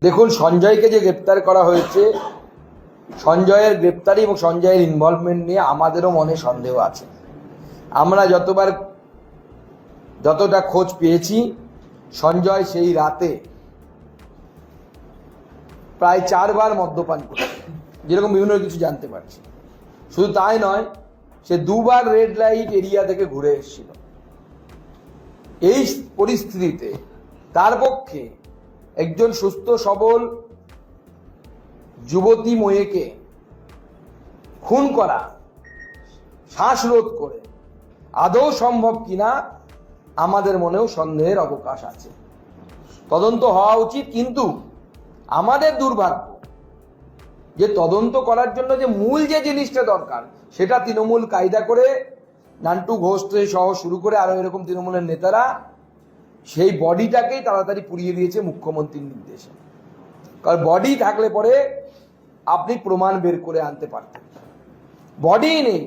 দেখুন, সঞ্জয়কে যে গ্রেপ্তার করা হয়েছে, সঞ্জয়ের গ্রেপ্তারি এবং সঞ্জয়ের ইনভলভমেন্ট নিয়ে আমাদেরও মনে সন্দেহ আছে। আমরা যতটা খোঁজ পেয়েছি, সঞ্জয় সেই রাতে প্রায় 4 বার মদ্যপান করেছে, যেরকম বিভিন্ন কিছু জানতে পারছি। শুধু তাই নয়, সে 2 বার রেড লাইট এরিয়া থেকে ঘুরে এসেছিল। এই পরিস্থিতিতে তার পক্ষে একজন সুস্থ সবল যুবতী মেয়েকে খুন করা শ্বাসরোধ করে আদৌ সম্ভব কিনা আমাদের মনেও সন্দেহের অবকাশ আছে। তদন্ত হওয়া উচিত, কিন্তু আমাদের দুর্ভাগ্য যে তদন্ত করার জন্য যে মূল যে জিনিসটা দরকার সেটা তৃণমূল কায়দা করে, নান্টু ঘোষ সহ শুরু করে আরো এরকম তৃণমূলের নেতারা সেই বডিটাকেই তাড়াতাড়ি পুড়িয়ে দিয়েছে মুখ্যমন্ত্রীর নির্দেশে। কারণ বডি থাকলে পরে আপনি প্রমাণ বের করে আনতে পারতেন, বডি নেই।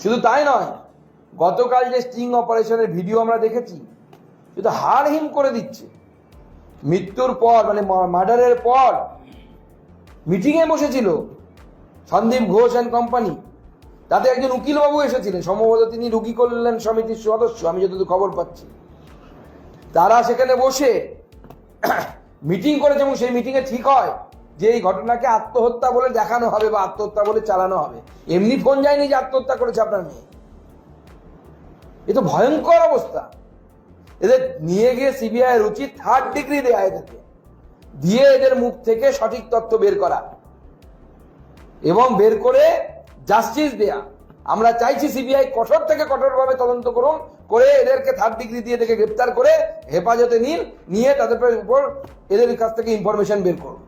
শুধু তাই নয়, গতকাল যে স্টিং অপারেশনের ভিডিও আমরা দেখেছি, শুধু হাড় হিম করে দিচ্ছে। মৃত্যুর পর, মানে মার্ডারের পর মিটিংয়ে বসেছিল সন্দীপ ঘোষ অ্যান্ড কোম্পানি, তাতে একজন উকিলবাবু এসেছিলেন, সম্ভবত তিনি রোগী কল্যাণ সমিতির সদস্য, আমি যতদূর খবর পাচ্ছি। তারা সেখানে বসে মিটিং করেছে এবং সেই মিটিংয়ে ঠিক হয় যে এই ঘটনাকে আত্মহত্যা বলে দেখানো হবে বা আত্মহত্যা বলে চালানো হবে। এমনি ফোন যায়নি যে আত্মহত্যা করেছে আপনার মেয়ে। এ তো ভয়ঙ্কর অবস্থা। এদের নিয়ে গিয়ে সিবিআই এর উচিত 3rd ডিগ্রি দেয়া, এদেরকে দিয়ে এদের মুখ থেকে সঠিক তথ্য বের করা এবং বের করে জাস্টিস দেয়া। আমরা চাইছি সিবিআই কঠোর থেকে কঠোরভাবে তদন্ত করুন, করে এদেরকে 3rd ডিগ্রি দিয়ে এদেরকে গ্রেপ্তার করে হেফাজতে নিয়ে তাদের উপর এদের কাছ থেকে ইনফরমেশন বের করুন।